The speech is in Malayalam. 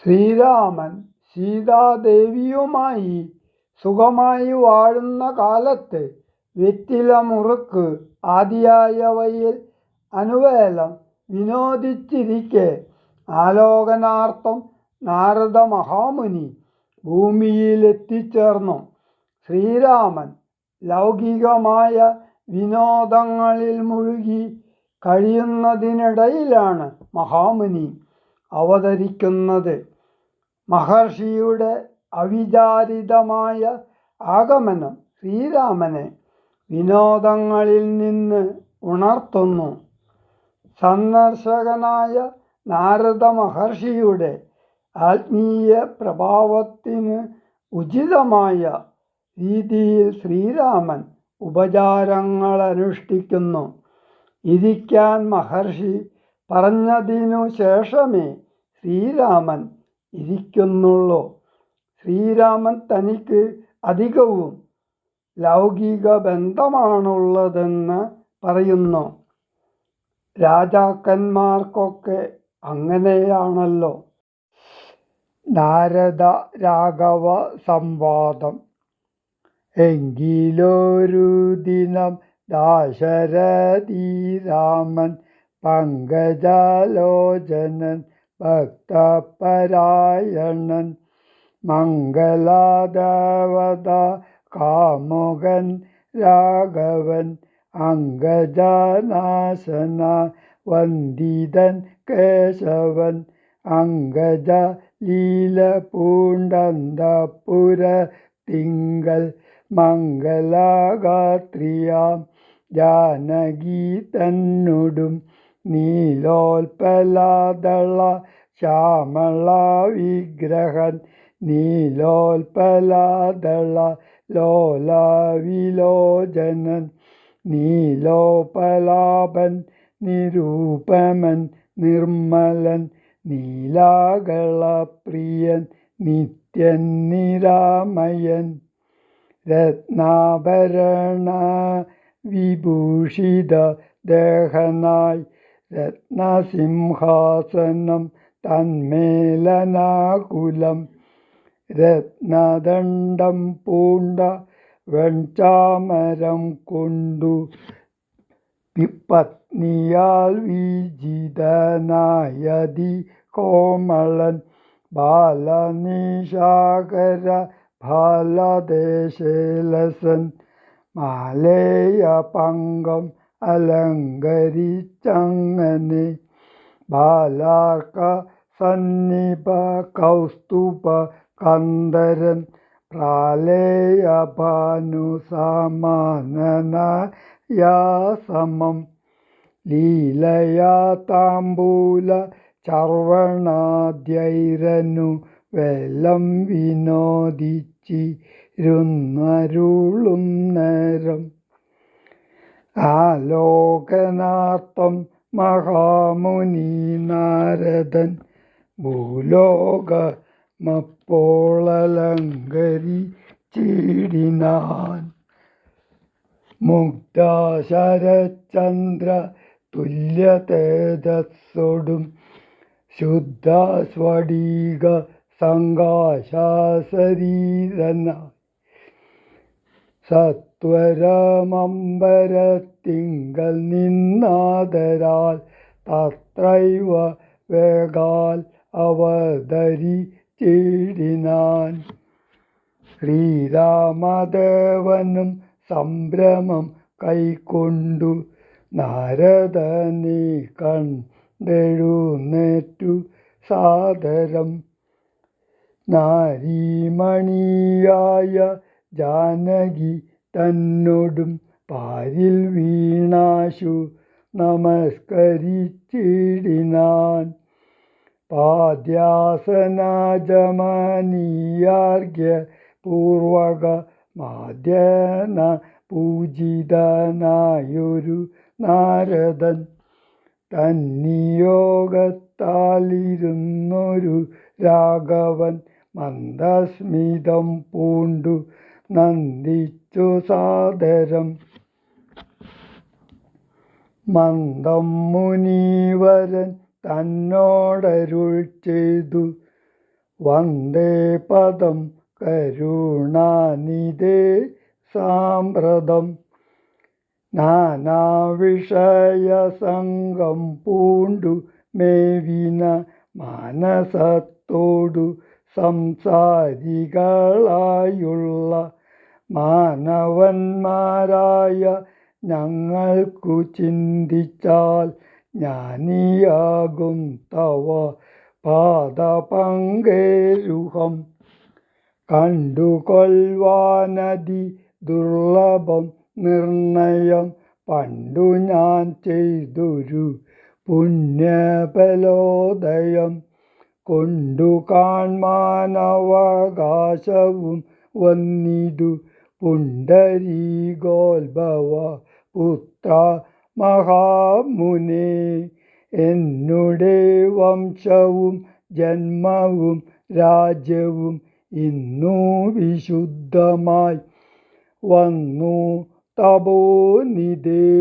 ശ്രീരാമൻ സീതാദേവിയുമായി സുഖമായി വാഴുന്ന കാലത്ത് വെറ്റില മുറുക്ക് ആദിയായവയിൽ അനുവേലം വിനോദിച്ചിരിക്കെ ആലോകനാർത്ഥം നാരദ മഹാമുനി ഭൂമിയിലെത്തിച്ചേർന്നു. ശ്രീരാമൻ ലൗകികമായ വിനോദങ്ങളിൽ മുഴുകി കഴിയുന്നതിനിടയിലാണ് മഹാമുനി അവതരിക്കുന്നത്. മഹർഷിയുടെ അവിചാരിതമായ ആഗമനം ശ്രീരാമനെ വിനോദങ്ങളിൽ നിന്ന് ഉണർത്തുന്നു. സന്ദർശകനായ നാരദ മഹർഷിയുടെ ആത്മീയ പ്രഭാവത്തിന് ഉചിതമായ രീതിയിൽ ശ്രീരാമൻ ഉപചാരങ്ങളനുഷ്ഠിക്കുന്നു. ഇരിക്കാൻ മഹർഷി പറഞ്ഞതിനു ശേഷമേ ശ്രീരാമൻ ഇരിക്കുന്നുള്ളൂ. ശ്രീരാമൻ തനിക്ക് അധികവും ലൗകിക ബന്ധമാണുള്ളതെന്ന് പറയുന്നു. രാജാക്കന്മാർക്കൊക്കെ അങ്ങനെയാണല്ലോ. നാരദ രാഘവ സംവാദം. എങ്കിലൊരു ദിനം ദാശരഥി രാമൻ പങ്കജലോചനൻ ഭക്തപരായണൻ മംഗളദേവത കാമുകൻ രാഘവൻ അംഗജനാശന വന്ദിതൻ കേശവൻ അംഗജ ലീല പൂണ്ടന്തപുരത്തിങ്കൽ മംഗളഗാത്രിയാം ജാനകി തന്നോടും നീലോൽപലദള ശ്യാമള വിഗ്രഹൻ നീലോൽപലദള ലോല വിലോചനൻ നീലോപലാപൻ നിരൂപമൻ നിർമ്മലൻ നീലാകളപ്രിയൻ നിത്യൻ നിരാമയൻ രത്നാഭരണ വിഭൂഷിത ദേഹനായി രത്നസിംഹാസനം തന്മേലനാകുലം രത്നദണ്ഡം പൂണ്ട വെൺചാമരം കൊണ്ടു പത്നിയാൽ വിജിതനായതി കോമളൻ ബാലനിശാകര ബാലദേശലസൻ മാലേയ പങ്കം അലങ്കരിച്ചങ്ങനെ ബാലാർക്ക സന്നിപ കൗസ്തുഭ കന്ദരൻ പ്രാലേയ ഭാനു സമാനനായ സമം ലീലയാ താംബൂല ചർവണാദ്യൈരനു വെല്ലം വിനോദിച്ചിരുന്നരുളും നേരം ആലോകനാർത്ഥം മഹാമുനി നാരദൻ ഭൂലോകമപ്പോളലങ്കരിച്ചിടിനാൻ മുഗ്ധ ശരചന്ദ്ര തുല്യ തേജസ്സോടും ശുദ്ധ സ്വടിക സംഘാശരീരനായി സത്വരമംബരത്തിങ്കൽ നിന്നാദരാൽ തത്രൈവ വേഗാൽ അവതരിച്ചിടിനാൻ. ശ്രീരാമദേവനും സംഭ്രമം കൈക്കൊണ്ടു നാരദനെ കണ്ടെഴുന്നേറ്റു സാദരം നാരീമണിയായ ജാനകി തന്നോടും പാരിൽ വീണാശു നമസ്കരിച്ചിടിനാൻ. പാദ്യാസനാജമനീയാർഘ്യ പൂർവക മാദ്യന പൂജിതനായൊരു നാരദൻ തന്നിയോഗത്താലിരുന്നൊരു രാഘവൻ മന്ദസ്മിതം പൂണ്ടു നന്ദിച്ചു സാദരം. മന്ദം മുനീവരൻ തന്നോടരുൾ ചെയ്തു വന്ദേ പദം കരുണാനിധേ സാമ്പ്രതം നാനാവിഷയസംഗം പൂണ്ടു മേവിന മാനസത്തോടു സംസാരികളായുള്ള മാനവന്മാരായ ഞങ്ങൾക്കു ചിന്തിച്ചാൽ ജ്ഞാനിയാകും തവ പാദപങ്കേരുഹം കണ്ടുകൊള്ളുവാനതി ദുർലഭം നിർണയം പണ്ടു ഞാൻ ചെയ്തൊരു പുണ്യഫലോദയം കൊണ്ടു കാൺമാനവകാശവും വന്നിതു പുണ്ടരീകോത്ഭവ പുത്ര മഹാമുനേ. എന്നുടെ വംശവും ജന്മവും രാജ്യവും ഇന്നു വിശുദ്ധമായി വന്നു തപോനിധേ.